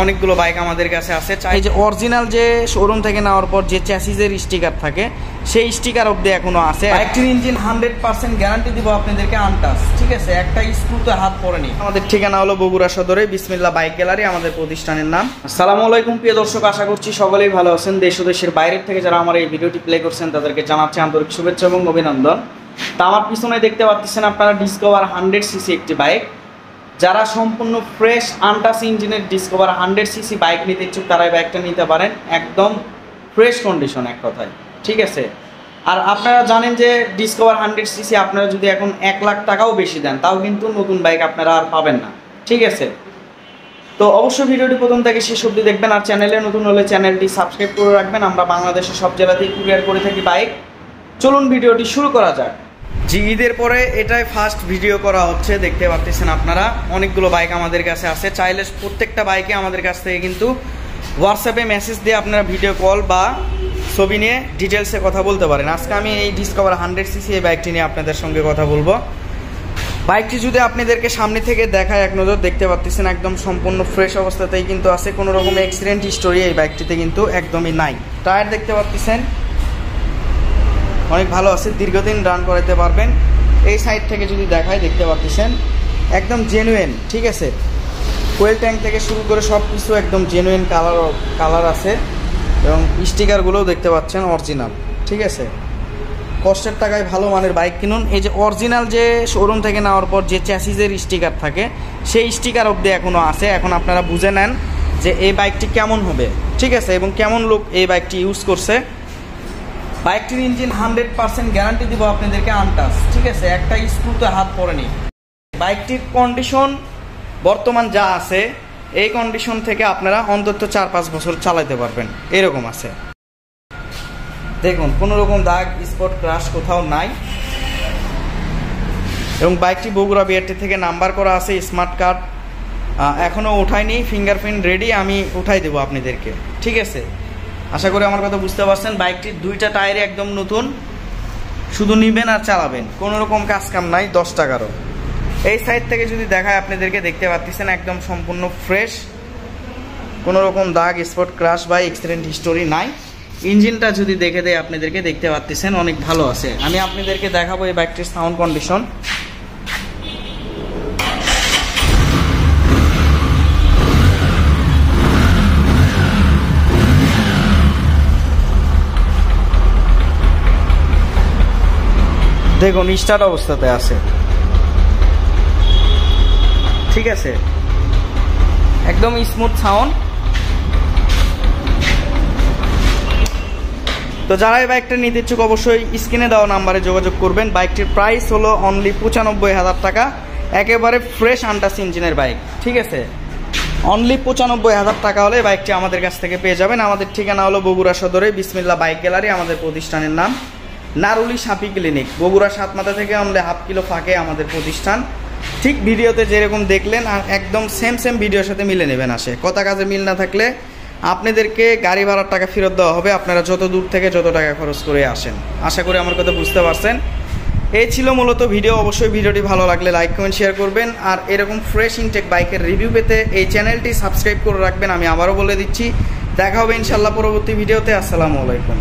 অনেকগুলো বাইক আমাদের কাছে আছে। চাই যে অরিজিনাল যে শোরুম থেকে নেওয়ার পর যে চ্যাসিসের স্টিকার থাকে সেই স্টিকার অবধি এখনো আছে। বাইকটির ইঞ্জিন 100% গ্যারান্টি দিব আপনাদেরকে, আনটাচ, ঠিক আছে, একটা স্ক্রুতে হাত পড়েনি। আমাদের ঠিকানা হলো বগুড়া সদরে বিসমিল্লাহ বাইক গ্যালারি, আমাদের প্রতিষ্ঠানের নাম। আসসালামু আলাইকুম প্রিয় দর্শক, আশা করছি সকলেই ভালো আছেন। দেশ ও দেশের বাইরের থেকে যারা আমার এই ভিডিওটি প্লে করছেন তাদেরকে জানাচ্ছি আন্তরিক শুভেচ্ছা এবং অভিনন্দন। তা আমার পিছনে দেখতে পাচ্ছেন আপনারা ডিসকভার 100cc একটি বাইক। যারা সম্পূর্ণ ফ্রেশ আনটাচ ইঞ্জিনের ডিসকভার 100cc বাইক নিতে ইচ্ছুক তারা এই বাইকটা নিতে পারেন, একদম ফ্রেশ কন্ডিশন এক কথায়, ঠিক আছে। আর আপনারা জানেন যে ডিসকভার 100cc আপনারা যদি এখন 1 লাখ টাকাও বেশি দেন তাও কিন্তু নতুন বাইক আপনারা আর পাবেন না, ঠিক আছে। তো অবশ্যই ভিডিওটি প্রথম থেকে শেষ অবধি দেখবেন, আর চ্যানেলে নতুন হলে চ্যানেলটি সাবস্ক্রাইব করে রাখবেন। আমরা বাংলাদেশের সব জেলাতেই কুরিয়ার করে থাকি বাইক। চলুন ভিডিওটি শুরু করা যাক। জি, ঈদের পরে এটাই ফার্স্ট ভিডিও করা হচ্ছে, দেখতে পাচ্ছেন আপনারা। অনেকগুলো বাইক আমাদের কাছে আছে, চাইলে প্রত্যেকটা বাইকে আমাদের কাছ থেকে কিন্তু হোয়াটসঅ্যাপে মেসেজ দিয়ে আপনারা ভিডিও কল বা ছবি নিয়ে ডিটেলসে কথা বলতে পারেন। আজকে আমি এই ডিসকভার 100cc এই বাইকটি নিয়ে আপনাদের সঙ্গে কথা বলবো। বাইকটি যদি আপনাদেরকে সামনে থেকে দেখায় এক নজর, দেখতে পাচ্ছেন একদম সম্পূর্ণ ফ্রেশ অবস্থাতেই কিন্তু আছে, কোনো রকম অ্যাক্সিডেন্ট হিস্টোরি এই বাইকটিতে কিন্তু একদমই নাই। টায়ার দেখতে পাচ্ছেন অনেক ভালো আছে, দীর্ঘদিন রান করাতে পারবেন। এই সাইড থেকে যদি দেখায় দেখতে পাচ্ছেন একদম জেনুইন, ঠিক আছে। ফুয়েল ট্যাঙ্ক থেকে শুরু করে সব কিছু একদম জেনুইন কালার আছে এবং স্টিকারগুলোও দেখতে পাচ্ছেন অরিজিনাল, ঠিক আছে। কষ্টের টাকায় ভালো মানের বাইক কিনুন। এই যে অরিজিনাল যে শোরুম থেকে নেওয়ার পর যে চ্যাসিসের স্টিকার থাকে সেই স্টিকার অবধি এখনও আছে। এখন আপনারা বুঝে নেন যে এই বাইকটি কেমন হবে, ঠিক আছে, এবং কেমন লোক এই বাইকটি ইউজ করছে। বাইকটির ইঞ্জিন 100% গ্যারান্টি দিব আপনাদেরকে, আনটাচ, ঠিক আছে, একটা স্ক্রুতে হাত পড়েনি। বাইকটির কন্ডিশন বর্তমান যা আছে এই কন্ডিশন থেকে আপনারা অন্তত 4-5 বছর চালাতে পারবেন, এরকম আছে। দেখুন কোনো রকম দাগ স্পট ক্রাশ কোথাও নাই এবং বাইকটি বগুড়া বিআরটি থেকে নাম্বার করা আছে, স্মার্ট কার্ড এখনও ওঠায়নি, ফিঙ্গারপ্রিন্ট রেডি, আমি উঠাই দেবো আপনাদেরকে, ঠিক আছে। আশা করি আমার কথা বুঝতে পারছেন। বাইকটির 2টা টায়ারে একদম নতুন, শুধু নিবেন আর চালাবেন, কোনো রকম কাজ কাম নাই 10 টাকারও। এই সাইড থেকে যদি দেখায় আপনাদেরকে দেখতে পাচ্ছেন একদম সম্পূর্ণ ফ্রেশ, কোনো রকম দাগ স্পট ক্রাশ বা অ্যাক্সিডেন্ট হিস্টোরি নাই। ইঞ্জিনটা যদি দেখে দেয় আপনাদেরকে দেখতে পাচ্ছেন অনেক ভালো আছে। আমি আপনাদেরকে দেখাবো এই বাইকটির সাউন্ড কন্ডিশন। দেখুন স্টার্ট অবস্থাতে আছে, ঠিক আছে, একদম স্মুথ সাউন্ড। তো যারা এই বাইকটা নিতে ইচ্ছুক অবশ্যই স্ক্রিনে দেওয়া নাম্বারে যোগাযোগ করবেন। বাইকটির প্রাইস হলো অনলি 95,000 টাকা, একেবারে ফ্রেশ আনটাচ ইঞ্জিনের বাইক, ঠিক আছে। অনলি 95,000 টাকা হলে বাইকটি আমাদের কাছ থেকে পেয়ে যাবেন। আমাদের ঠিকানা হলো বগুড়া সদরে বিসমিল্লাহ বাইক গ্যালারি, আমাদের প্রতিষ্ঠানের নাম নারুলি সাপি ক্লিনিক, বগুড়া 7 মাথা থেকে অনলি ½ কিলো ফাঁকে আমাদের প্রতিষ্ঠান। ঠিক ভিডিওতে যেরকম দেখলেন আর একদম সেম ভিডিওর সাথে মিলে নেবেন। আসে কথা কাজে মিল না থাকলে আপনাদেরকে গাড়ি ভাড়ার টাকা ফেরত দেওয়া হবে, আপনারা যত দূর থেকে যত টাকা খরচ করে আসেন। আশা করি আমার কথা বুঝতে পারছেন। এই ছিল মূলত ভিডিও। অবশ্যই ভিডিওটি ভালো লাগলে লাইক কমেন্ট শেয়ার করবেন, আর এরকম ফ্রেশ ইনটেক বাইকের রিভিউ পেতে এই চ্যানেলটি সাবস্ক্রাইব করে রাখবেন। আমি আবারও বলে দিচ্ছি, দেখা হবে ইনশাল্লাহ পরবর্তী ভিডিওতে। আসসালামু আলাইকুম।